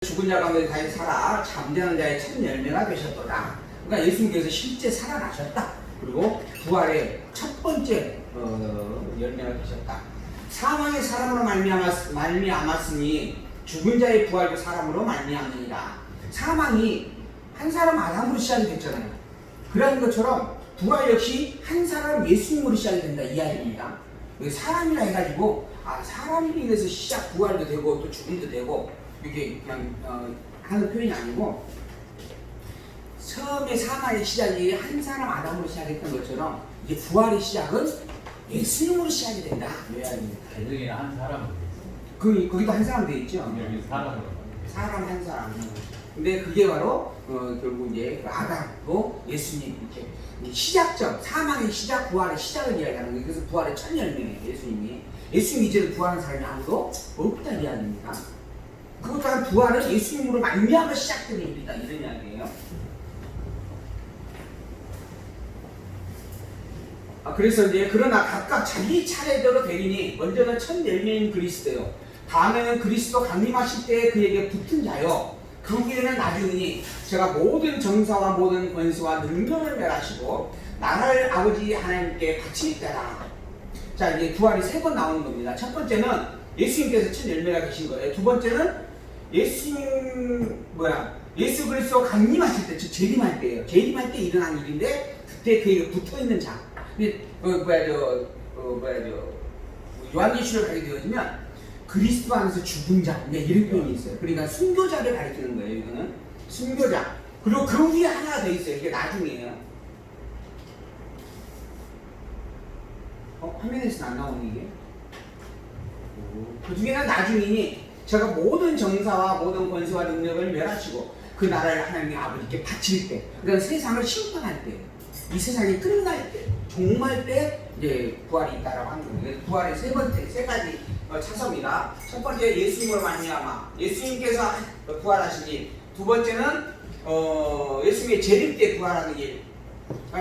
죽은 자 가운데 다시 살아 잠자는 자의 첫 열매가 되셨도다. 그러니까 예수님께서 실제 살아나셨다. 그리고 부활의 첫 번째 열매가 되셨다. 사망의 사람으로 말미암았으니 죽은 자의 부활도 사람으로 말미암느니라. 사망이 한 사람 아담으로 시작이 됐잖아요. 그러한 것처럼 부활 역시 한 사람 예수님으로 시작이 된다 이 이야기입니다. 사람이라 해가지고 사람이 인해서 시작 부활도 되고 또 죽음도 되고 이게 그냥 하는 표현이 아니고, 처음에 사망의 시작이 한 사람 아담으로 시작했던 것처럼 이제 부활의 시작은 예수님으로 시작이 된다 이 이야기입니다. 예정에 한 사람으로 거기도 한 사람 돼 있죠. 여기 사람으로. 사람 한 사람. 근데 그게 바로 결국 이제 아담도 예수님 이렇게 시작점, 사망의 시작, 부활의 시작을 이야기하는 거예요. 그래서 부활의 첫 열매예요. 예수님 이제는 부활하는 사람이 아무도 없다는 이야기입니다. 그것 또한 부활은 예수님으로 말미암아 시작되는 일이다 이런 이야기예요. 그래서 이제 그러나 각각 자기 차례대로 되리니 먼저는 첫 열매인 그리스도요, 다음에는 그리스도 강림하실 때 그에게 붙은 자요, 그 후에는 나중이니 제가 모든 정사와 모든 권세와 능력을 멸하시고 나라를 아버지 하나님께 바칠 때라. 자, 이제 부활이 세 번 나오는 겁니다. 첫 번째는 예수님께서 첫 열매가 되신 거예요. 두 번째는 예수 그리스도 강림하실 때, 즉 재림할 때예요. 재림할 때 일어난 일인데 그때 그에게 붙어 있는 자. 근데 요한계시록을 가게 되어지면 그리스도 안에서 죽은 자, 이런 표현이 있어요. 그러니까 순교자를 가리키는 거예요. 이거는 순교자. 그리고 그 위에 하나가 더 있어요. 이게 나중이에요. 화면에서는 안 나오는 이게. 그 중에는 나중이니 제가 모든 정사와 모든 권세와 능력을 멸하시고 그 나라를 하나님의 아버지께 바칠 때, 그러니까 세상을 심판할 때, 이 세상이 끝날 때, 종말 때 이제 부활이 있다라고 하는 겁니다. 부활의 세 가지 차서입니다. 첫 번째 예수님으로 말미암아 예수님께서 부활하시니, 두 번째는 예수님의 재림 때 부활하는 일,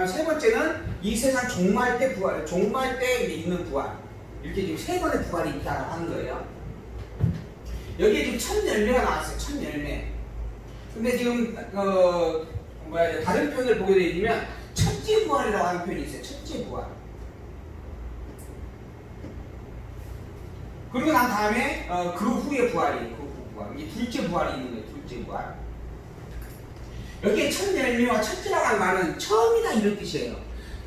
세 번째는 이 세상 종말 때 부활, 종말 때 있는 부활, 이렇게 지금 세 번의 부활이 있다라고 하는 거예요. 여기에 지금 첫 열매가 나왔어요. 첫 열매. 근데 지금 다른 표현을 보게 되면 첫째 부활이라고 하는 표현이 있어요. 첫째 부활. 그리고 난 다음에 그 후에 부활이, 이게 둘째 부활이 있는 거예요. 둘째 부활. 여기에 첫 열매와 첫째라고 하는 말은 처음이다 이런 뜻이에요.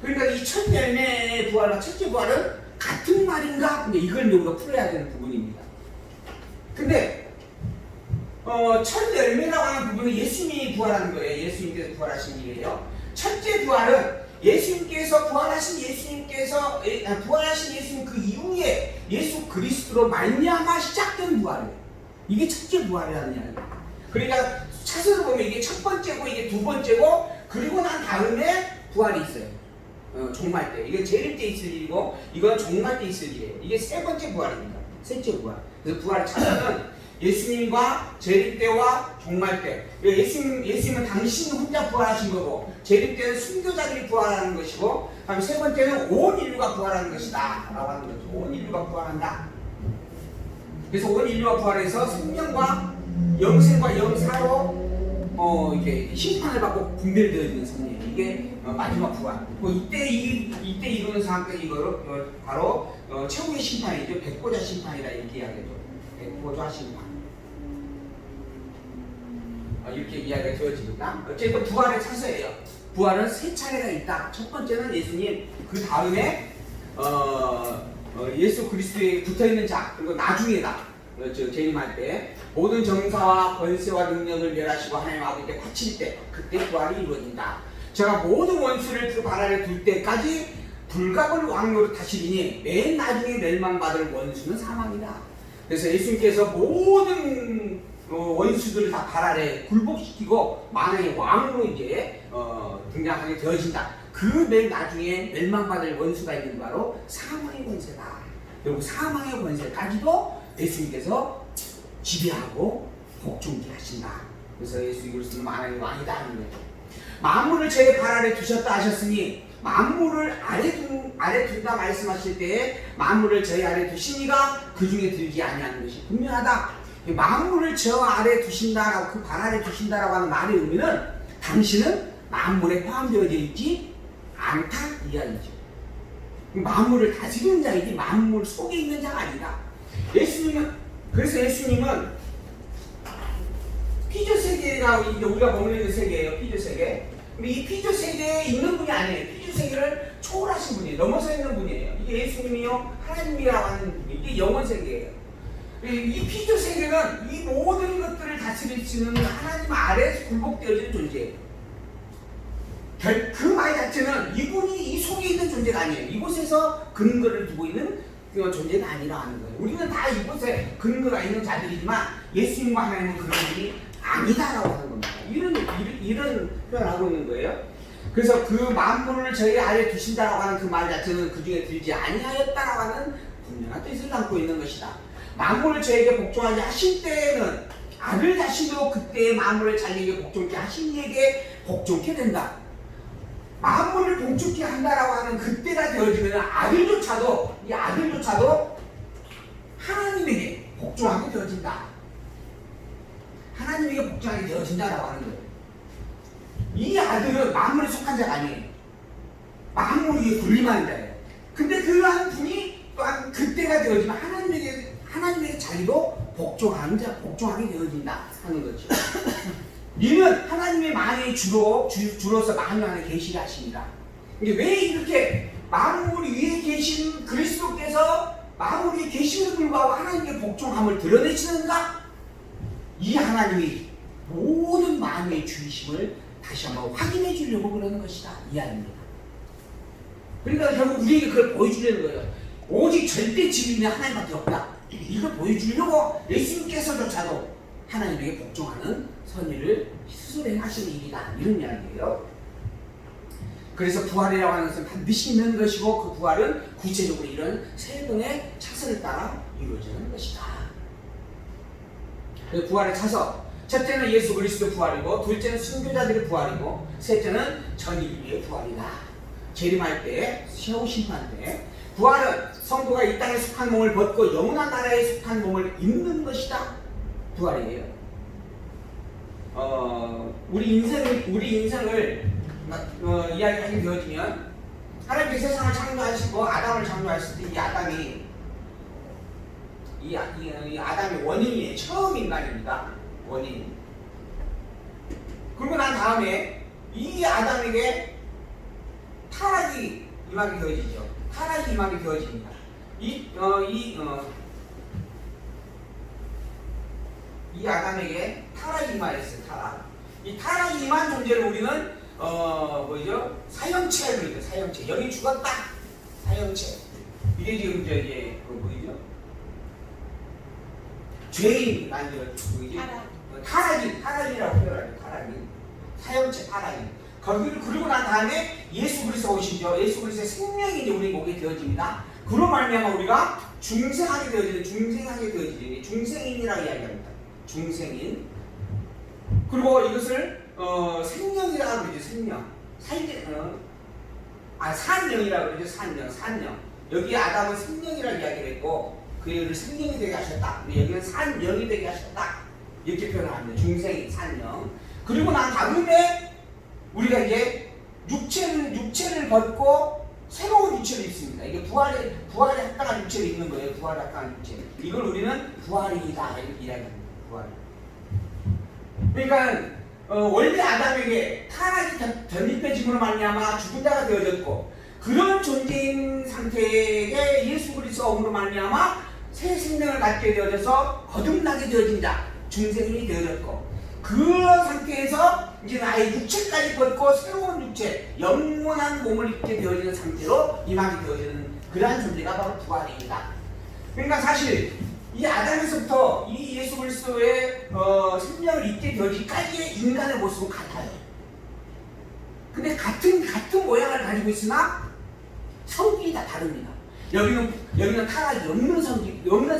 그러니까 이 첫 열매의 부활과 첫째 부활은 같은 말인가? 이걸 우리가 풀어야 되는 부분입니다. 근데 첫 열매라고 하는 부분은 예수님이 부활하는 거예요. 예수님께서 부활하신 일이에요. 첫째 부활은 예수님께서 부활하신 예수님 그 이후에 예수 그리스도로 말미암아 시작된 부활이에요. 이게 첫째 부활이라는 이야기예요. 그러니까 차서를 보면 이게 첫 번째고 이게 두 번째고, 그리고 난 다음에 부활이 있어요. 종말 때. 이게 재림 때 있을 일이고 이건 종말 때 있을 일이에요. 이게 세 번째 부활입니다. 셋째 부활. 그래서 부활의 차서는 예수님과 재림 때와 종말 때. 예수님은 당신 혼자 부활하신 거고, 재림 때는 순교자들이 부활하는 것이고, 다음에 세 번째는 온 인류가 부활하는 것이다 라고 하는 거죠. 온 인류가 부활한다. 그래서 온 인류가 부활해서 생명과 영생과 영사로 이렇게 심판을 받고 분별되어지는 성령. 이게 마지막 부활. 이때 이루는 상황까지 이거를 바로 최후의 심판이죠. 백보자 심판이라 이렇게 이야기하죠. 백보자 심판. 이렇게 이야기가 되어집니다. 어쨌든 부활의 차서예요. 부활은 세 차례가 있다. 첫 번째는 예수님, 그 다음에 예수 그리스도에 붙어있는 자, 그리고 나중에다. 재림할 때 모든 정사와 권세와 능력을 멸하시고 하나님 아버지께 바칠 때, 그때 부활이 이루어진다. 제가 모든 원수를 그 발 아래 둘 때까지 불갑을 왕노로 다스리니 맨 나중에 멸망받을 원수는 사망이다. 그래서 예수님께서 모든 원수들을 다 발 아래 굴복시키고 만왕의 왕으로 이제 등장하게 되어진다. 그 맨 나중에 멸망받을 원수가 있는 바로 사망의 권세다. 그리고 사망의 권세까지도 예수님께서 지배하고 복종케 하신다. 그래서 예수 그리스도는 만왕의 왕이다 하는 거죠. 만물을 제 발 아래 두셨다 하셨으니, 만물을 아래 둔다 말씀하실 때에 만물을 저희 아래 두시니가 그 중에 들지 아니하는 것이 분명하다. 만물을 저 아래 두신다라고, 그 발 아래 두신다라고 하는 말의 의미는 당신은 만물에 포함되어져 있지 않다 이 이야기죠. 만물을 다스리는 자이지 만물 속에 있는 자가 아니다. 그래서 예수님은 피조 세계가 이제 우리가 머무르는 세계예요. 피조 세계. 이 피조 세계에 있는 분이 아니에요. 피조 세계를 초월하신 분이에요. 넘어서 있는 분이에요. 이게 예수님이요 하나님이라고 하는 분이 이게 영원 세계예요. 이 피조 세계는 이 모든 것들을 다스리시는 하나님 아래에서 굴복되어지는 존재예요. 그 말 자체는 이분이 이 속에 있는 존재가 아니에요. 이곳에서 근거를 두고 있는 존재가 아니라 하는 거예요. 우리는 다 이곳에 근거가 있는 자들이지만 예수님과 하나님은 그런 분이 아니다라고 하는 겁니다. 이런 표현을 하고 있는 거예요. 그래서 그 만물을 저희 아래 두신다라고 하는 그 말 자체는 그 중에 들지 아니하였다라고 하는 분명한 뜻을 담고 있는 것이다. 만물을 저에게 복종하게 하신 때에는 아들 자신도 그때의 만물을 자기에게 복종케 하신 이에게 복종케 된다. 만물을 복종케 한다라고 하는 그때가 되어지면 이 아들조차도 하나님에게 복종하게 되어진다. 하나님에게 복종하게 되어진다라고 하는 거예요. 이 아들은 만물에 속한 자가 아니에요. 만물 위에 군림하는 자예요. 근데 그러한 분이 또한 그때가 되어지면 하나님에게 자기도 복종하게 되어진다 하는 거죠. 이는 하나님의 만유의 주로서 만유 안에 계시게 하십니다. 이게 왜 이렇게 만물 위에 계신 그리스도께서 만물 위에 계심에도 불구하고 하나님께 복종함을 드러내시는가? 이 하나님이 모든 만유의 주이심을 다시 한번 확인해 주려고 그러는 것이다. 이해합니다. 그러니까 결국 우리에게 그걸 보여주려는 거예요. 오직 절대 진리는 하나님밖에 없다. 이걸 보여주려고 예수님께서조차도 하나님에게 복종하는 선의를 스스로 행하시는 일이다. 이런 이야기예요. 그래서 부활이라고 하는 것은 반드시 있는 것이고 그 부활은 구체적으로 이런 세 번의 차선을 따라 이루어지는 것이다. 그 부활의 차선. 첫째는 예수 그리스도 부활이고, 둘째는 순교자들의 부활이고, 셋째는 전 인류의 부활이다. 재림할 때, 최후 심판 때 부활은 성도가 이 땅에 속한 몸을 벗고 영원한 나라에 속한 몸을 입는 것이다. 부활이에요. 우리 인생을 이야기하게 되어지면 하나님께 세상을 창조하시고 아담을 창조하실 때 이 아담이 원인이에요. 처음 인간입니다. 원인. 그러고 난 다음에 이 아담에게 타락이 임하게 되어지죠. 타락이 임하게 되어집니다. 이 아담에게 타락이 임하였어요. 이 타락이 임한 존재를 우리는 사형체를 부르죠. 사형체. 여기 죽었다. 사형체. 이게 지금 이제 죄인이라는 타락이라고 표현하죠. 타락이. 사형체 타락이. 그리고 난 다음에 예수 그리스도가 오시죠. 예수 그리스도의 생명이 이제 우리 목에 되어집니다. 그로 말미암아 우리가 중생하게 되어지는 중생인이라고 이야기합니다. 중생인. 그리고 이것을 생명이라고 그러죠. 산영이라고 그러죠. 산영. 여기 아담은 생명이라고 이야기를 했고 그를 생명이 되게 하셨다. 여기는 산영이 되게 하셨다. 이렇게 표현합니다. 중생인, 산영. 그리고 난 다음에 우리가 이제 육체를 벗고 새로운 육체를 입습니다. 이게 부활에 합당한 육체를 입는 거예요. 부활에 합당한 육체. 이걸 우리는 부활이다 이렇게 이야기합니다. 부활. 그러니까 원래 아담에게 타락이 전입해짐으로 말미암아 죽은 자가 되어졌고 그런 존재인 상태에 예수 그리스도가 오므로 말미암아 새 생명을 갖게 되어져서 거듭나게 되어진 자, 중생인이 되어졌고 그 상태에서 이제 나의 육체까지 벗고 새로운 육체, 영원한 몸을 입게 되어지는 상태로 임하게 되어지는 그러한 존재가 바로 부활입니다. 그러니까 사실 이 아담에서부터 이 예수 그리스도의 생명을 입게 되어지기까지의 인간의 모습은 같아요. 근데 같은 모양을 가지고 있으나 성질이 다 다릅니다. 여기는 타락이 없는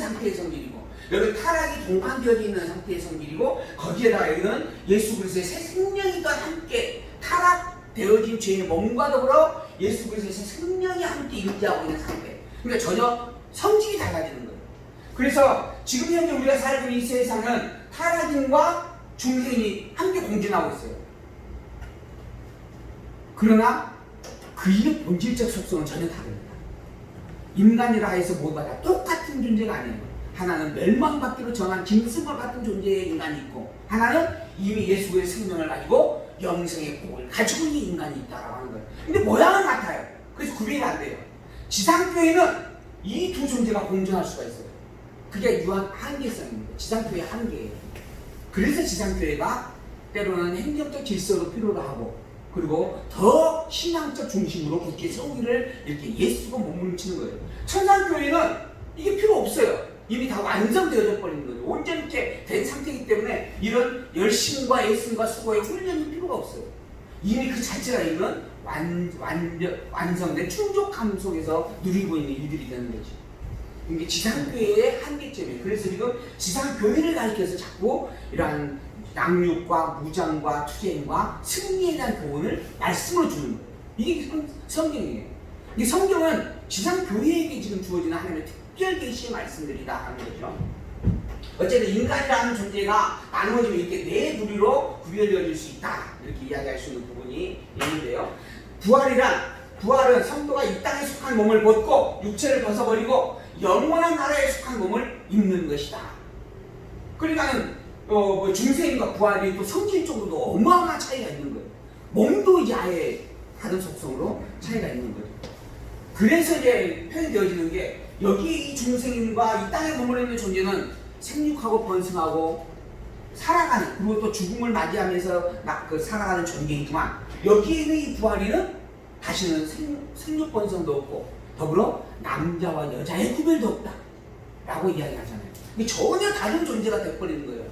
상태의 성질이고 여기 타락이 동반되어 있는 상태의 성질이고 거기에다가 여기는 예수 그리스도의 새 생명과 함께 타락되어진 죄의 몸과 더불어 예수 그리스도의 새 생명이 함께 임재하고 있는 상태. 그러니까 전혀 성질이 달라지는 거예요. 그래서 지금 현재 우리가 살고 있는 이 세상은 타락인과 중생이 함께 공존하고 있어요. 그러나 그의 본질적 속성은 전혀 다릅니다. 인간이라 해서 모두가 다 똑같은 존재가 아니에요. 하나는 멸망받기로 정한 짐승과 같은 존재의 인간이 있고, 하나는 이미 예수의 생명을 가지고 영생의 복을 가지고 있는 인간이 있다라고 하는 거예요. 근데 모양은 같아요. 그래서 구별이 안 돼요. 지상교회는 이 두 존재가 공존할 수가 있어요. 그게 유한 한계성입니다. 지상교회의 한계예요. 그래서 지상교회가 때로는 행정적 질서로 필요로 하고, 그리고 더 신앙적 중심으로 굳게 세우기를 이렇게 예수가 몸부림치는 거예요. 천상교회는 이게 필요 없어요. 이미 다 완성되어져 버리는 거예요. 온전히 된 상태이기 때문에 이런 열심과 애씀과 수고의 훈련이 필요가 없어요. 이미 그 자체가 있는 완성된 충족감 속에서 누리고 있는 일들이 되는 거죠. 이게 지상교회의 한계점이에요. 그래서 지금 지상교회를 가리켜서 자꾸 이러한 양육과 무장과 투쟁과 승리에 대한 교훈을 말씀으로 주는 거예요. 이게 성경이에요. 이 성경은 지상교회에게 지금 주어지는 하나님의 특별 계시의 말씀들이다 하는 거죠. 어쨌든 인간이라는 존재가 나누어지면 이렇게 네 부류로 구별되어질 수 있다, 이렇게 이야기할 수 있는 부분이 있는데요. 부활은 성도가 이 땅에 속한 몸을 벗고 육체를 벗어버리고 영원한 나라에 속한 몸을 입는 것이다. 그러니까는 중생과 부활이 또 성질적으로도 어마어마한 차이가 있는 거예요. 몸도 이제 아예 다른 속성으로 차이가 있는 거죠. 그래서 이제 표현되어지는 게, 여기 이 중생과 이 땅에 머물러 있는 존재는 생육하고 번성하고 살아가는, 그리고 또 죽음을 맞이하면서 살아가는 존재이지만, 여기에 있는 이 부활이는 다시는 생육 번성도 없고 더불어 남자와 여자의 구별도 없다 라고 이야기하잖아요. 이게 전혀 다른 존재가 돼버리는 거예요.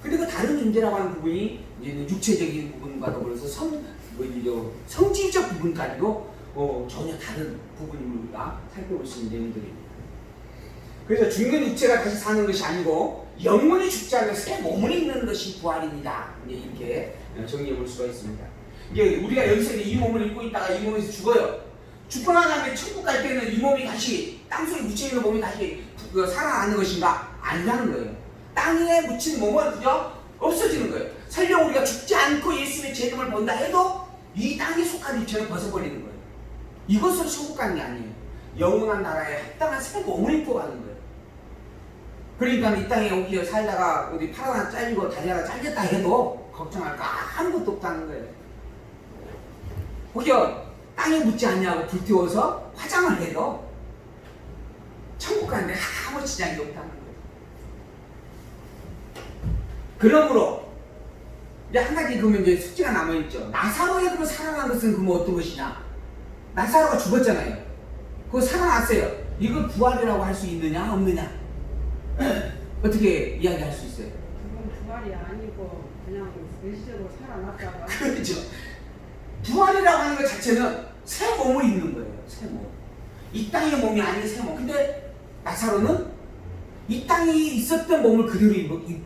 근데 그 다른 존재라고 하는 부분이 이제 육체적인 부분과 더불어서 성질적 부분까지도 전혀 다른 부분을 우리가 살펴볼 수 있는 내용들입니다. 그래서 죽는 육체가 다시 사는 것이 아니고 영원히 죽지 않는 새 몸을 입는 것이 부활입니다. 이렇게 정리해 볼 수가 있습니다. 이게 우리가 여기서 이 몸을 입고 있다가 이 몸에서 죽어요. 죽고 난 다음에 천국 갈 때는 이 몸이 다시 땅속에 묻혀 있는 몸이 다시 살아나는 것인가? 아니라는 거예요. 땅에 묻힌 몸은 그저 없어지는 거예요. 설령 우리가 죽지 않고 예수의 제 이름을 본다 해도 이 땅에 속한 육체는 벗어버리는 거예요. 이것으로 천국 가는 게 아니에요. 영원한 나라에 합당한 새 몸을 입고 가는 거예요. 그러니까 이 땅에 오기에 살다가 어디 팔 하나 잘리고 다리 하나 잘렸다 해도 걱정할 거 아무것도 없다는 거예요. 혹여 땅에 묻지 않냐고 불태워서 화장을 해도 천국 가는데 아무 지장이 없다는 거예요. 그러므로 이제 한 가지 그러면 이제 숙제가 남아있죠. 나사로의 그러면 살아난 것은 그러면 어떤 것이냐? 나사로가 죽었잖아요. 그거 살아났어요. 이걸 부활이라고 할 수 있느냐 없느냐? 어떻게 이야기할 수 있어요? 그건 부활이 아니고 그냥 일시적으로 살아났다고. 그렇죠. 부활이라고 하는 것 자체는 새 몸을 입는 거예요. 새 몸. 이 땅의 몸이 아닌 새 몸. 근데 나사로는 이 땅에 있었던 몸을 그대로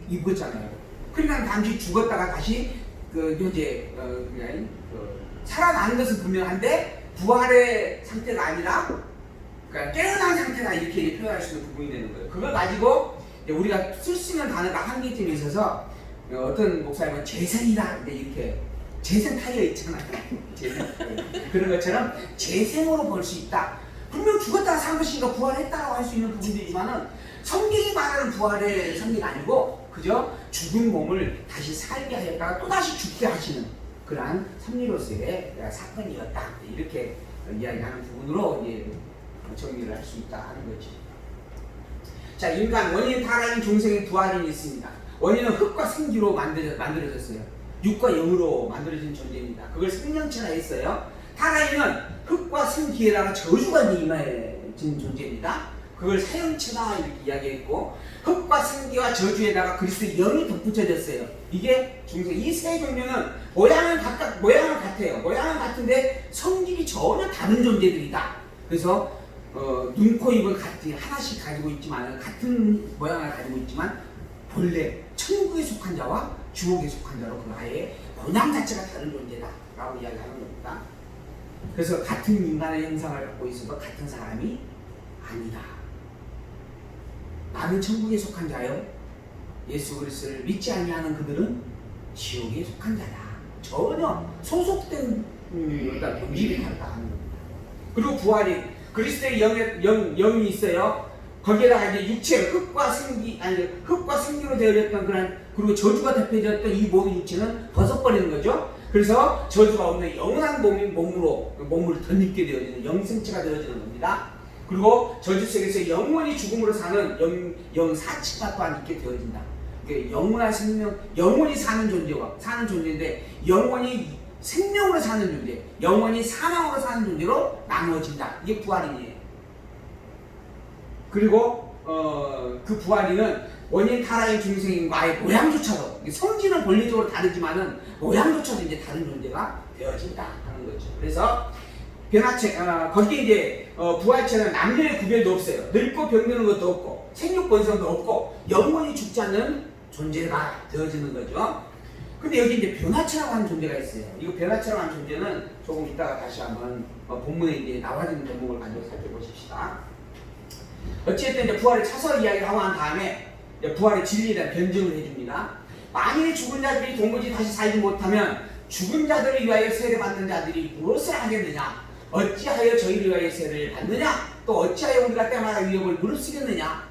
입었잖아요. 그러니까 잠시 죽었다가 다시 살아나는 것은 분명한데 부활의 상태가 아니라 그러니까 깨어난 상태다, 이렇게 표현할 수 있는 부분이 되는 거예요. 그걸 가지고 우리가 쓸 수 있는 단어가 한계점이 있어서 어떤 목사님은 재생이다, 이렇게 재생 타이어 있잖아요. 재생. 그런 것처럼 재생으로 볼 수 있다. 분명 죽었다가 산 것이니까 부활했다고 할 수 있는 부분들이지만은 성경이 말하는 부활의 성리가 아니고 그저 죽은 몸을 다시 살게 하였다가 또 다시 죽게 하시는 그러한 섭리로서의 사건이었다, 이렇게 이야기하는 부분으로 이제 정리를 할 수 있다 하는 거지. 자, 인간 원인 타락인 중생의 부활이 있습니다. 원인은 흙과 생기로 만들어졌어요. 육과 영으로 만들어진 존재입니다. 그걸 생명체라 했어요. 타락인은 흙과 생기에다가 저주가 임해진 존재입니다. 그걸 사형체다, 이렇게 이야기했고, 흙과 생기와 저주에다가 그리스도의 영이 덧붙여졌어요. 이게 중생. 이 세 종류는 모양은 같아요. 모양은 같은데 성질이 전혀 다른 존재들이다. 그래서 눈, 코, 입을 하나씩 가지고 있지만, 같은 모양을 가지고 있지만 본래 천국에 속한 자와 지옥에 속한 자로 그 아예 본향 자체가 다른 존재다라고 이야기하는 겁니다. 그래서 같은 인간의 형상을 갖고 있어도 같은 사람이 아니다. 나는 천국에 속한 자요 예수 그리스도를 믿지 아니하는 그들은 지옥에 속한 자다. 전혀 소속된 어떤 본질이 다르다 하는 겁니다. 그리고 부활이 그리스도의 영이 있어요. 거기에다가 이제 육체 흙과 생기로 되어졌던 그런, 그리고 저주가 대표되었던 이 모든 육체는 벗어버리는 거죠. 그래서 저주가 없는 영원한 몸을 덧입게 되어지는 영생체가 되어지는 겁니다. 그리고 저주 속에서 영원히 죽음으로 사는 영사치가 또한 있게 되어진다. 영원한 생명, 영원히 사는 존재인데 영원히 생명으로 사는 존재, 영원히 사망으로 사는 존재로 나누어진다. 이게 부활이에요. 그리고 그 부활이는 원인 타락의 중생과의 모양조차도, 성질은 본리적으로 다르지만은 모양조차도 이제 다른 존재가 되어진다 하는 거죠. 그래서 변화체, 거기에 이제 부활체는 남녀의 구별도 없어요. 늙고 병드는 것도 없고 생육 번성도 없고 영원히 죽지 않는 존재가 되어지는 거죠. 근데 여기 이제 변화체라고 하는 존재가 있어요. 이거 변화체라고 하는 존재는 조금 이따가 다시 한번 본문에 이제 나와지는 대목을 가지고 살펴보십시다. 어찌됐든 이제 부활의 차서 이야기를 하고 난 다음에 부활의 진리에 대한 변증을 해줍니다. 만일 죽은 자들이 도무지 다시 살지 못하면 죽은 자들을 위하여 세례 받는 자들이 무엇을 하겠느냐? 어찌하여 저희를 위하여 세례를 받느냐? 또 어찌하여 우리가 때마다 위협을 무릅쓰겠느냐?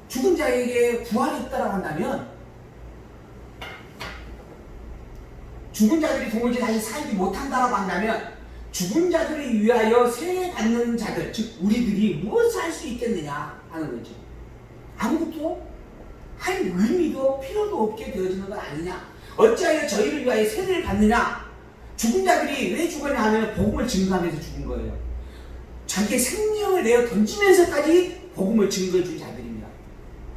죽은 자에게 부활이 있다고 한다면, 죽은 자들이 도무지 다시 살지 못한다고 한다면 죽은 자들을 위하여 세례 받는 자들, 즉 우리들이 무엇을 할 수 있겠느냐 하는 거죠. 아무것도 할 의미도 필요도 없게 되어지는 건 아니냐. 어찌하여 저희를 위하여 세례를 받느냐. 죽은 자들이 왜 죽었냐 하면 복음을 증거하면서 죽은 거예요. 자기의 생명을 내어 던지면서까지 복음을 증거해 준 자들입니다.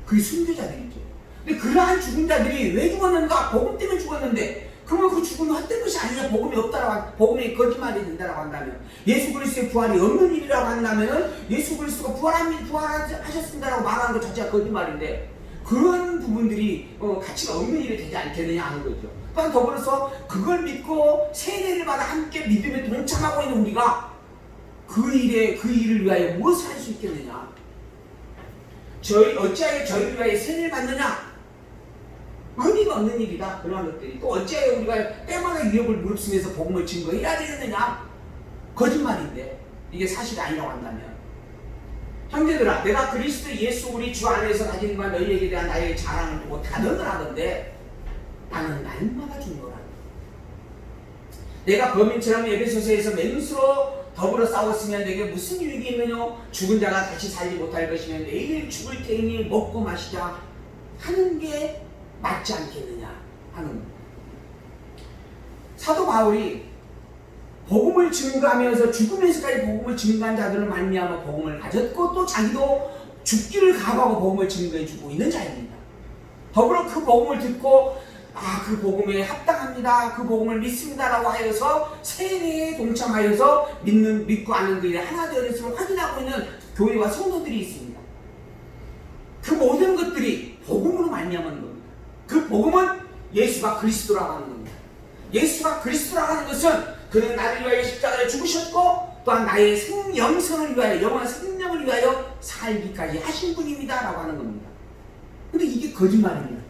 그게 순교자들이죠. 근데 그러한 죽은 자들이 왜 죽었는가? 복음 때문에 죽었는데, 그러면 그 죽음이 헛된 것이 아니냐. 복음이 없다라고, 복음이 거짓말이 된다라고 한다면, 예수 그리스도의 부활이 없는 일이라고 한다면 예수 그리스도가 부활하셨습니다라고 말하는 것 자체가 거짓말인데, 그런 부분들이 가치가 없는 일이 되지 않겠느냐 하는 거죠. 또한 더불어서 그걸 믿고 세례를 받아 함께 믿음에 동참하고 있는 우리가 그 일을 위하여 무엇을 할 수 있겠느냐? 어찌하여 저희를 위하여 세례를 받느냐? 의미가 없는 일이다. 그런 것들이. 또 어찌하여 우리가 때마다 위협을 무릅쓰면서 복음을 증거해야 되겠느냐? 거짓말인데 이게 사실이 아니라고 한다면, 형제들아, 내가 그리스도 예수 우리 주 안에서 가진 바 너희에게 대한 나의 자랑을 보고 단언을 하던데 나는 날마다 죽노라. 내가 범인처럼 에베소서에서 맹수로 더불어 싸웠으면 내게 무슨 유익이 있느냐? 죽은 자가 다시 살지 못할 것이면 내일 죽을 테니 먹고 마시자 하는 게 맞지 않겠느냐 하는 겁니다. 사도 바울이 복음을 증거하면서 죽으면서까지 복음을 증거한 자들을 말미암아 복음을 가졌고, 또 자기도 죽기를 각오하고 복음을 증거해주고 있는 자입니다. 더불어 그 복음을 듣고 그 복음에 합당합니다, 그 복음을 믿습니다라고 하여서 세례에 동참하여서 믿고 아는 그일에 하나 되었음을 확인하고 있는 교회와 성도들이 있습니다. 그 모든 것들이 복음으로 말미암은 겁니다. 그 복음은 예수가 그리스도라고 하는 겁니다. 예수가 그리스도라고 하는 것은 그는 나를 위하여 십자가에 죽으셨고 또한 나의 영생을 위하여, 영원한 생명을 위하여 살기까지 하신 분입니다 라고 하는 겁니다. 근데 이게 거짓말입니다.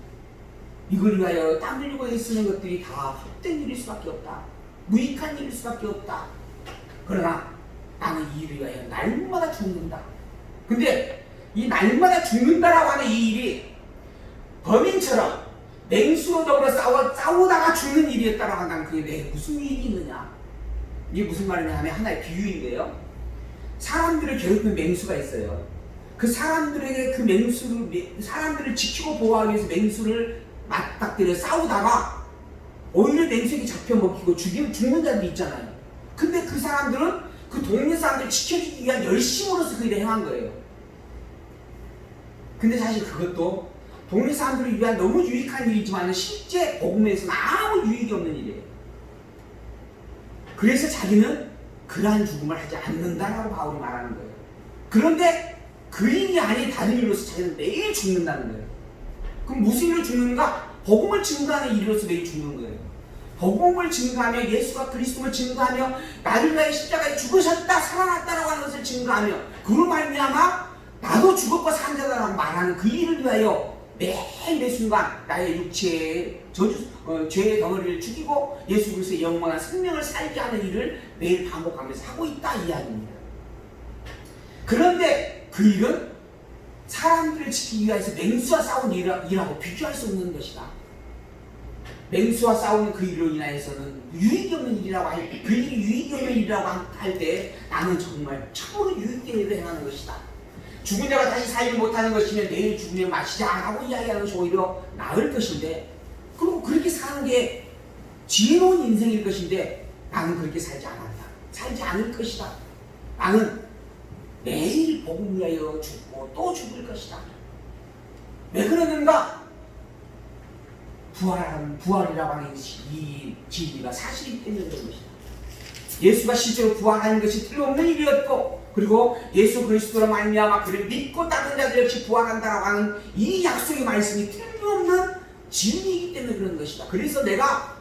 이걸 위하여 땀 흘리고 애쓰는 것들이 다 헛된 일일 수밖에 없다. 무익한 일일 수밖에 없다. 그러나 나는 이 일을 위하여 날마다 죽는다. 근데 이 날마다 죽는다라고 하는 이 일이 범인처럼 맹수로 더불어 싸우다가 죽는 일이었다라고 한다면 그게 내게 무슨 일이 있느냐? 이게 무슨 말이냐 하면 하나의 비유인데요. 사람들을 괴롭히는 맹수가 있어요. 그 사람들에게 사람들을 지키고 보호하기 위해서 맹수를 맞닥뜨려 싸우다가 오히려 맹수에게 잡혀 먹히고 죽는 자들이 있잖아요. 근데 그 사람들은 그 동네 사람들을 지켜주기 위한 열심으로서 그 일을 행한 거예요. 근데 사실 그것도 동네 사람들을 위한 너무 유익한 일이지만 실제 복음에서는 아무 유익이 없는 일이에요. 그래서 자기는 그러한 죽음을 하지 않는다라고 바울이 말하는 거예요. 그런데 그 일이 아닌 다른 일로서 자기는 매일 죽는다는 거예요. 그럼 무슨 일로 죽는가? 복음을 증거하는 일로서 매일 죽는 거예요. 복음을 증거하며 예수가 그리스도를 증거하며 나를 위하여 십자가에 죽으셨다 살아났다라고 하는 것을 증거하며 그로 말미암아 나도 죽었고 산 자다라고 말하는 그 일을 위하여 매 순간 나의 육체의 죄의 덩어리를 죽이고 예수 그리스도의 영원한 생명을 살게 하는 일을 매일 반복하면서 하고 있다 이야기입니다. 그런데 그 일은 사람들을 지키기 위해서 맹수와 싸우는 일하고 비교할 수 없는 것이다. 맹수와 싸우는 그 일로 인하여서는 유익이 없는 일이라고 그 일이 유익이 없는 일이라고 할 때 나는 정말 참으로 유익된 일을 행하는 것이다. 죽은 자가 다시 살지 못하는 것이면 내일 죽으면 마시자라고 이야기하는 것이 오히려 나을 것인데, 그리고 그렇게 사는 게 지혜로운 인생일 것인데 나는 그렇게 살지 않았다. 살지 않을 것이다. 나는 매일 복음 위하여 죽고 또 죽을 것이다. 왜 그러는가? 부활이라고 하는 이 진리가 사실이기 때문에 그런 것이다. 예수가 실제로 부활하는 것이 틀림없는 일이었고, 그리고 예수 그리스도로 말미암아 그를 믿고 따르는 자들 역시 부활한다라고 하는 이 약속의 말씀이 틀림없는 진리이기 때문에 그런 것이다. 그래서 내가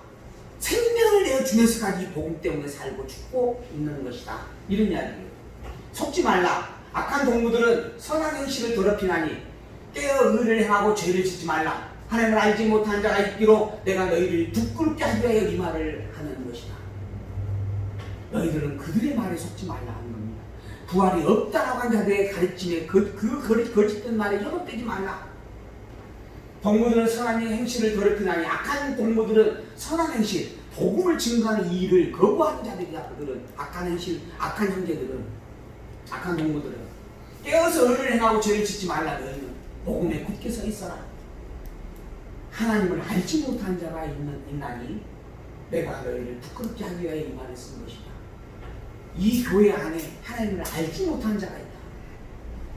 생명을 내어주면서까지 이 복음 때문에 살고 죽고 있는 것이다. 이런 이야기예요. 속지 말라. 악한 동무들은 선한 행실을 더럽히나니 깨어 의를 행하고 죄를 짓지 말라. 하나님을 알지 못한 자가 있기로 내가 너희를 부끄럽게 하기 위하여 이 말을 하는 것이다. 너희들은 그들의 말에 속지 말라 하는 겁니다. 부활이 없다라고 한 자들의 가르침에 거짓된 말에 현혹되지 말라. 동무들은 선한 행실을 더럽히나니 악한 동무들은 선한 행실, 복음을 증거하는 이 일을 거부하는 자들이다. 그들은 악한 행실, 악한 형제들은, 악한 동무들은 깨어서 의를 행하고 죄를 짓지 말라. 너희는 복음에 굳게 서 있어라. 하나님을 알지 못한 자가 있나니 내가 너희를 부끄럽게 하기 위하여 이 말을 쓴 것이다. 이 교회 안에 하나님을 알지 못한 자가 있다.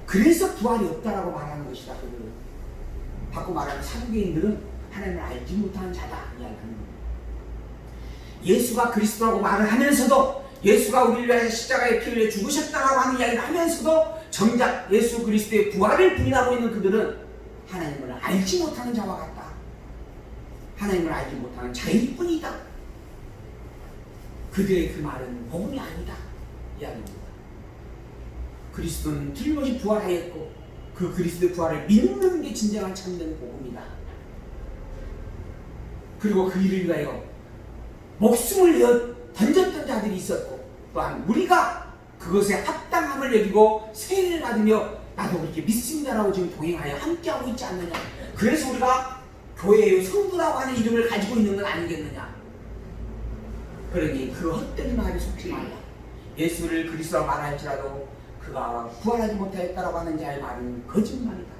그래서 부활이 없다라고 말하는 것이다. 그들은 바꿔 말하면 사두개인들은 하나님을 알지 못한 자다 이야기하는 겁니다. 예수가 그리스도라고 말을 하면서도, 예수가 우리를 위하여 십자가에 피 흘려 죽으셨다라고 하는 이야기를 하면서도 정작 예수 그리스도의 부활을 부인하고 있는 그들은 하나님을 알지 못하는 자와 같다. 하나님을 알지 못하는 자일 뿐이다. 그들의 그 말은 복음이 아니다 이야기입니다. 그리스도는 틀림없이 부활하였고 그 그리스도의 부활을 믿는 게 진정한 참된 복음이다. 그리고 그 일을 위하여 목숨을 내어 던졌던 자들이 있었고, 또한 우리가 그것에 합당함을 여기고 세례를 받으며 나도 그렇게 믿습니다라고 지금 동행하여 함께하고 있지 않느냐. 그래서 우리가 교회의 성도라고 하는 이름을 가지고 있는 건 아니겠느냐. 그러니 그 헛된 말에 속지 말라. 예수를 그리스도라고 말할지라도 그가 부활하지 못하였다라고 하는 자의 말은 거짓말이다.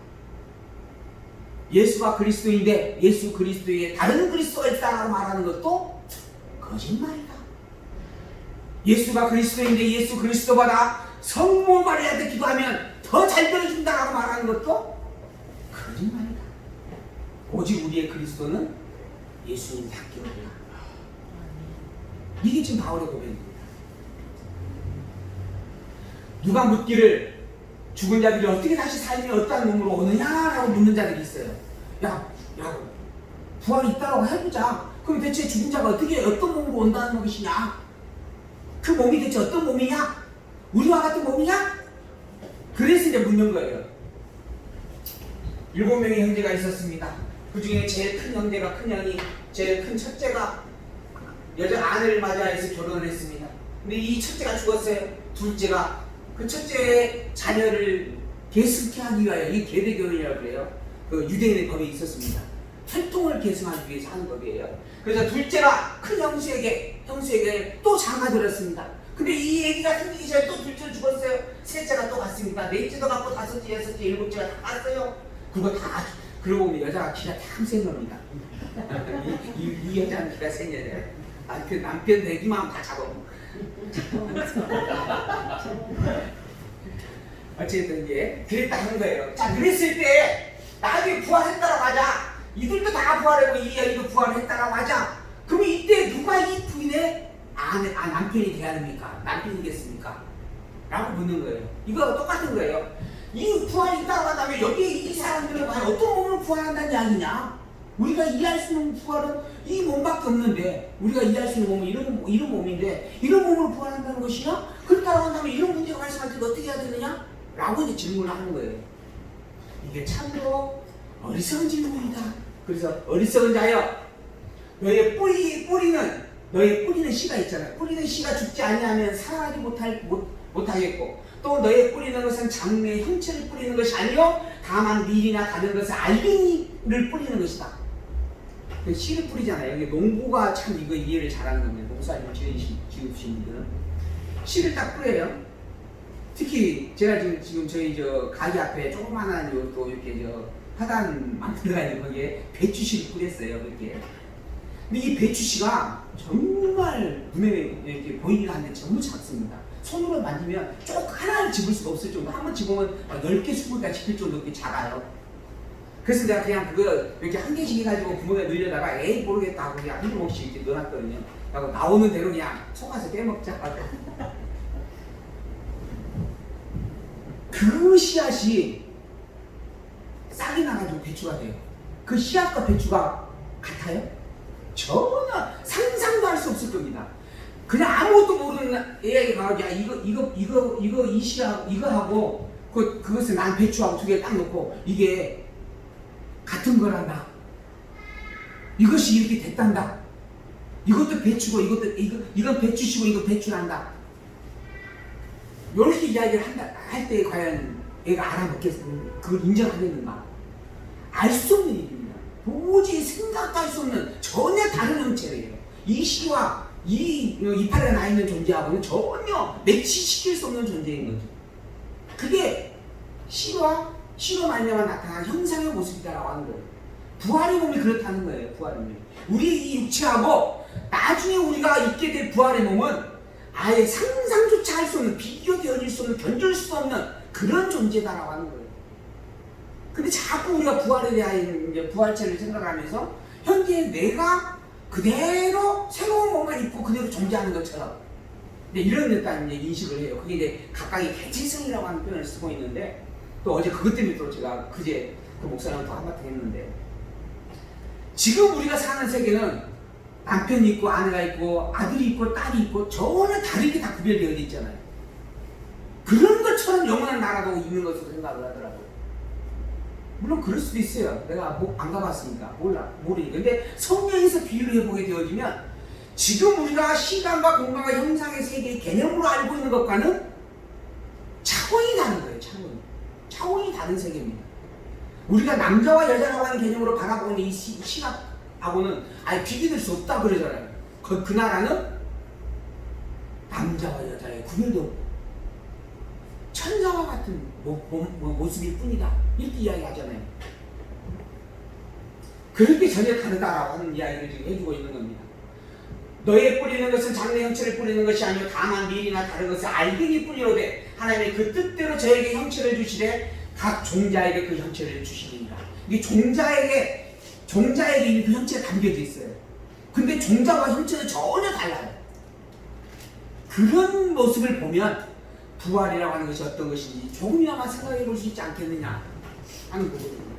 예수가 그리스도인데 예수 그리스도에 다른 그리스도가 있다라고 말하는 것도 거짓말이다. 예수가 그리스도인데 예수 그리스도보다 성모 마리아한테 기도하면 더 잘 들어준다라고 말하는 것도 거짓말이다. 오직 우리의 그리스도는 예수님 밖에없다. 이게 지금 바울의 고백입니다. 누가 묻기를 죽은 자들이 어떻게 다시 살면 어떠한 몸으로 오느냐라고 묻는 자들이 있어요. 야, 부활이 있다고 해보자. 그럼 대체 죽은 자가 어떤 몸으로 온다는 것이냐? 그 몸이 대체 어떤 몸이냐? 우리와 같은 몸이냐? 그래서 이제 묻는 거예요. 7명의 형제가 있었습니다. 그 중에 제일 큰 형제가, 큰 형이, 제일 큰 첫째가 여자 아내를 맞이해서 결혼을 했습니다. 근데 이 첫째가 죽었어요. 둘째가 그 첫째의 자녀를 계승케 하기 위하여, 이 계대교회라고 그래요. 그 유대인의 법이 있었습니다. 혈통을 계승하기 위해서 하는 법이에요. 그래서 둘째가 큰 형수에게 또 장가 들었습니다. 근데 이 얘기가 생기기 전에 또 둘째가 죽었어요. 셋째가 또 갔습니다. 넷째도 갔고 다섯째, 여섯째, 일곱째가 다 갔어요. 그러고 보면 여자가 키가 참 센 겁니다. 이 여자는 키가 센 여자예요. 남편 내기만 다 잡아먹어. 어쨌든 이제 그랬다는 거예요. 자, 그랬을 때 나중에 부활했다라고 하자. 이들도 다 부활하고 이 여인도 부활했다라고 하자. 그러면 이때 누가 이 부인의 남편이 돼야 됩니까? 남편이겠습니까? 라고 묻는 거예요. 이거 똑같은 거예요. 이 부활이 있다고 한다면 여기 이 사람들은 과연 어떤 몸으로 부활한다는 이야기냐? 우리가 이해할 수 있는 부활은 이 몸밖에 없는데, 우리가 이해할 수 있는 몸은 이런 몸인데 이런 몸으로 부활한다는 것이냐? 그렇다고 한다면 이런 문제가 발생할 때 어떻게 해야 되느냐? 라고 이제 질문을 하는 거예요. 이게 참으로 어리석은 질문이다. 그래서 어리석은 자여, 너의 뿌리는 씨가 있잖아요. 뿌리는 씨가 죽지 아니하면 살아나지 못하겠고, 또 너의 뿌리는 것은 장래의 형체를 뿌리는 것이 아니요 다만 밀이나 다른 것을 알갱이를 뿌리는 것이다. 씨를 뿌리잖아요. 여기 농부가 참 이거 이해를 잘하는 겁니다. 농사를 지으신 분들은 씨를 딱 뿌려요. 특히 제가 지금 저희 저 가게 앞에 조그만한 또 이렇게 화단 만들어가지고 거기에 배추씨를 뿌렸어요. 그렇게. 근데 이 배추씨가 정말 눈에 이렇게 보이긴 한데 전부 작습니다. 손으로 만지면 쪽 하나를 집을 수가 없을 정도. 한번 집으면 10개, 20개가 집힐 정도 이렇게 작아요. 그래서 내가 그냥 그거 이렇게 한 개씩 해가지고 구멍에 넣으려다가 에이 모르겠다 하고 그냥 한 조각씩 이렇게 넣어놨거든요. 그리고 나오는 대로 그냥 속아서 빼먹자. 그 씨앗이 싹이 나가지고 배추가 돼요. 그 씨앗과 배추가 같아요? 전혀 상상도 할 수 없을 겁니다. 그냥 아무것도 모르는 애에게 가가지고 야 이 씨앗 이거 하고 그것을 난 배추하고 두 개 딱 놓고 이게 같은 거란다. 이것이 이렇게 됐단다. 이것도 배추고 이건 배추시고 이거 배추란다. 이렇게 이야기를 할 때 과연 얘가 알아먹겠습니까? 그걸 인정하겠는가? 알 수 없는 일입니다. 도저히 생각도 할 수 없는 전혀 다른 형체예요. 이 씨와 이 이파리가 나 있는 존재하고는 전혀 매치시킬 수 없는 존재인 거죠. 그게 씨로 말미암아 나타난 형상의 모습이다라고 하는 거예요. 부활의 몸이 그렇다는 거예요. 부활의 몸이. 우리 이 육체하고 나중에 우리가 있게 될 부활의 몸은 아예 상상조차 할 수 없는, 비교되어질 수 없는, 견줄 수 없는 그런 존재다라고 하는 거예요. 근데 자꾸 우리가 부활에 대한 이제 부활체를 생각하면서 현재 내가 그대로 새로운 몸을 입고 그대로 존재하는 것처럼 이런 일단 이제 인식을 해요. 그게 이제 각각의 개체성이라고 하는 표현을 쓰고 있는데, 또 어제 그것 때문에 또 제가 그제 그 목사님한테 한마디 했는데, 지금 우리가 사는 세계는 남편이 있고 아내가 있고 아들이 있고 딸이 있고 전혀 다르게 다 구별되어 있잖아요. 그런 것처럼 영원한 나라도 있는 것으로 생각을 하더라고요. 물론 그럴 수도 있어요. 내가 안 가봤으니까 모르니까. 근데 성경에서 비유를 해보게 되어지면 지금 우리가 시간과 공간과 형상의 세계의 개념으로 알고 있는 것과는 차원이 다른 거예요. 차원이 다른 세계입니다. 우리가 남자와 여자라고 하는 개념으로 바라보고 있는 이 시각하고는 아예 비교될 수 없다 그러잖아요. 그 나라는 남자와 여자의 구별도 없고 천사와 같은 모습일 뿐이다. 이렇게 이야기하잖아요. 그렇게 전혀 다르다라고 하는 이야기를 지금 해주고 있는 겁니다. 너의 뿌리는 것은 장래 형체를 뿌리는 것이 아니요 다만 밀이나 다른 것을 알갱이 뿌리로되 하나님의 그 뜻대로 저에게 형체를 주시되 각 종자에게 그 형체를 주시리니라. 이게 종자에게 이미 그 형체가 담겨져 있어요. 근데 종자와 형체는 전혀 달라요. 그런 모습을 보면 부활이라고 하는 것이 어떤 것인지 조금이나마 생각해 볼 수 있지 않겠느냐 하는 부분입니다.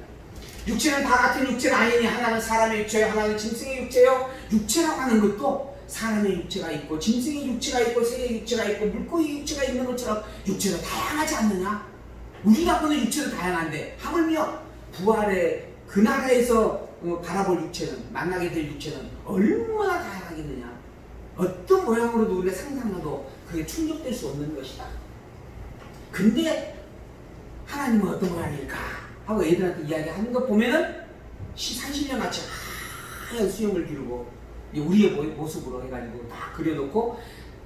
육체는 다 같은 육체가 아니니 하나는 사람의 육체요 하나는 짐승의 육체요. 육체라고 하는 것도 사람의 육체가 있고 짐승의 육체가 있고 새의 육체가 있고 물고기 육체가 있는 것처럼 육체가 다양하지 않느냐? 우리가 보는 육체도 다양한데 하물며 부활의 그 나라에서 바라볼 육체는, 만나게 될 육체는 얼마나 다양하겠느냐? 어떤 모양으로도 우리가 상상해도 그게 충족될 수 없는 것이다. 근데 하나님은 어떤 모양일까? 하고 애들한테 이야기하는 거 보면은 30년 같이 하얀 수염을 기르고 우리의 모습으로 해가지고 다 그려놓고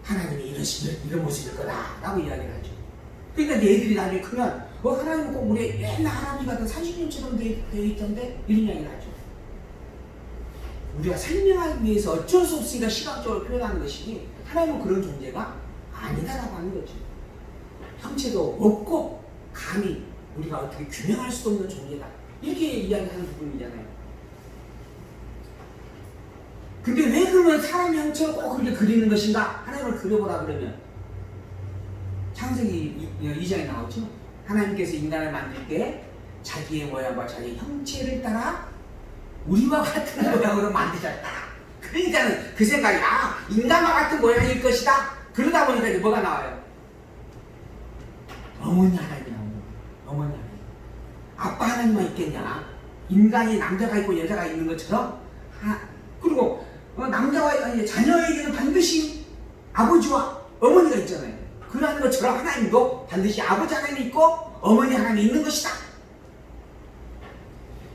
하나님이 이런 모습일 거다 라고 이야기를 하죠. 그러니까 애들이 나중에 크면 하나님은 꼭 우리 옛날 할아버지 같은 40년처럼 되어 있던데 이런 이야기를 하죠. 우리가 설명하기 위해서 어쩔 수 없으니까 시각적으로 표현하는 것이지 하나님은 그런 존재가 아니다라고 하는 거죠. 형체도 없고 감히 우리가 어떻게 규명할 수도 없는 존재다. 이렇게 이야기하는 부분이잖아요. 근데 왜 그러면 사람 형체를 꼭 그렇게 그리는 것인가? 하나님을 그려보라 그러면 창세기 2장에 나오죠. 하나님께서 인간을 만들 때 자기의 모양과 자기의 형체를 따라 우리와 같은 모양으로 만드셨다. 그러니까는 그 생각이 인간과 같은 모양일 것이다. 그러다 보니까 이제 뭐가 나와요? 어머니 하나님이 나옵니다. 아빠 하나님만 있겠냐? 인간이 남자가 있고 여자가 있는 것처럼 그리고 남자와 아니, 자녀에게는 반드시 아버지와 어머니가 있잖아요. 그러한 것처럼 하나님도 반드시 아버지 하나님이 있고 어머니 하나님이 있는 것이다.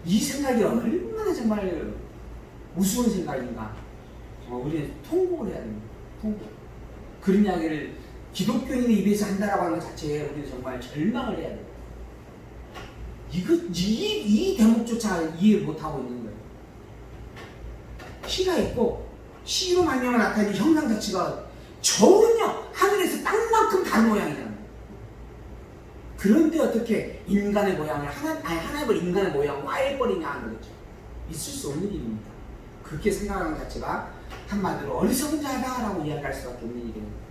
이 생각이 얼마나 정말 우스운 생각인가. 우리는 통곡을 해야 됩니다. 통곡. 그런 이야기를 기독교인의 입에서 한다라고 하는 것 자체에 우리는 정말 절망을 해야 돼요. 이 대목조차 이해를 못하고 있는 거예요. 시가 있고 시로 말미암아 나타나는 형상 자체가 전혀 하늘에서 땅만큼 다른 모양이잖아요. 그런데 어떻게 인간의 모양을 하나님을 인간의 모양으로 해버리냐 하는 거죠. 있을 수 없는 일입니다. 그렇게 생각하는 것 자체가 한마디로 어리석은 자다라고 이야기할 수밖에 없는 일입니다.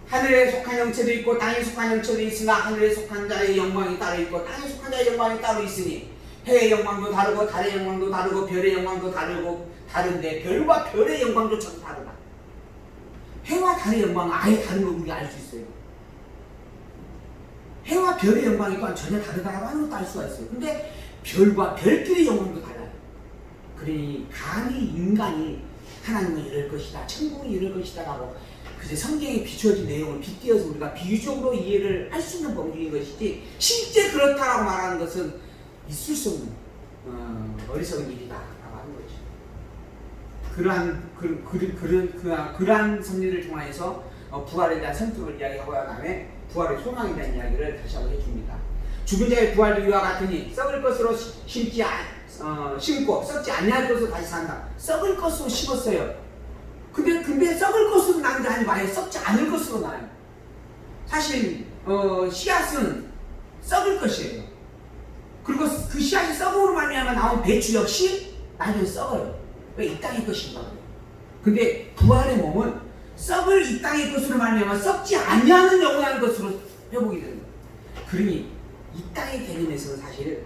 하늘에 속한 형체도 있고 땅에 속한 형체도 있으나 하늘에 속한 자의 영광이 따로 있고 땅에 속한 자의 영광이 따로 있으니 해의 영광도 다르고 달의 영광도 다르고 별의 영광도 다른데 별과 별의 영광조차도 다르다. 해와 달의 영광은 아예 다른 걸 우리가 알 수 있어요. 해와 별의 영광이 또한 전혀 다르다고 하는 것도 알 수가 있어요. 근데 별과 별들의 영광도 달라요. 그러니 감히 인간이 하나님을 이룰 것이다, 천국을 이룰 것이다 라고 그제 성경에 비추어진 내용을 빗대어서 우리가 비유적으로 이해를 할 수 있는 범주인 것이지 실제 그렇다라고 말하는 것은 있을 수 없는 어리석은 일이다라고 하는 거죠. 그러한 섭리를 통해서 부활에 대한 선택을 이야기하고 난 다음에 부활의 소망에 대한 이야기를 다시 한번 해줍니다. 죽은 자의 부활도 이와 같으니 썩을 것으로 심고 썩지 아니할 것으로 다시 산다. 썩을 것으로 심었어요. 근데 썩을 것으로 나는 게 아니고 아예 썩지 않을 것으로 나요. 사실 씨앗은 썩을 것이에요. 그리고 그 씨앗이 썩음으로 말미암아 나온 배추 역시 나중에 썩어요. 왜? 이 땅의 것인가 그래요. 근데 부활의 몸은 썩을 이 땅의 것으로 말미암아 썩지 아니하는 영원한 것으로 회복이 되는 거예요. 그러니 이 땅의 개념에서는 사실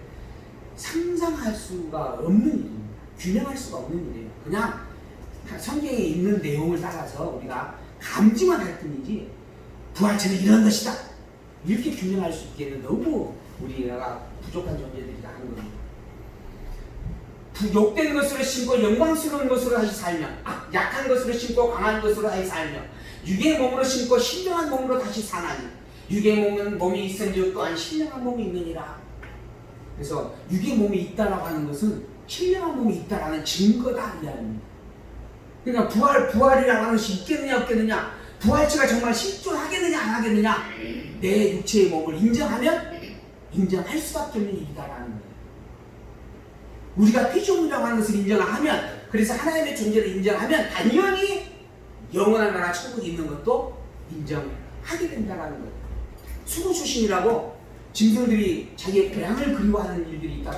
상상할 수가 없는 일입니다. 규명할 수가 없는 일이에요. 그냥 성경에 있는 내용을 따라서 우리가 감지만 할 뿐이지 부활체는 이런 것이다 이렇게 규명할 수 있기에는 너무 우리가 부족한 존재들이라 하는 겁니다. 욕된 것으로 심고 영광스러운 것으로 다시 살며 약한 것으로 심고 강한 것으로 다시 살며 육의 몸으로 심고 신령한 몸으로 다시 사나니 육의 몸이 있은즉 또한 신령한 몸이 있느니라. 그래서 육의 몸이 있다라고 하는 것은 신령한 몸이 있다라는 증거다 이야기입니다. 그러니까 부활이라고 하는 것이 있겠느냐 없겠느냐, 부활체가 정말 실존하겠느냐 안 하겠느냐, 내 육체의 몸을 인정하면 인정할 수밖에 없는 일이다라는 거예요. 우리가 피조물이라고 하는 것을 인정하면, 그래서 하나님의 존재를 인정하면 당연히 영원한 나라 천국이 있는 것도 인정하게 된다라는 거예요. 수구 출신이라고 짐승들이 자기의 고향을 그리워하는 일들이 있다고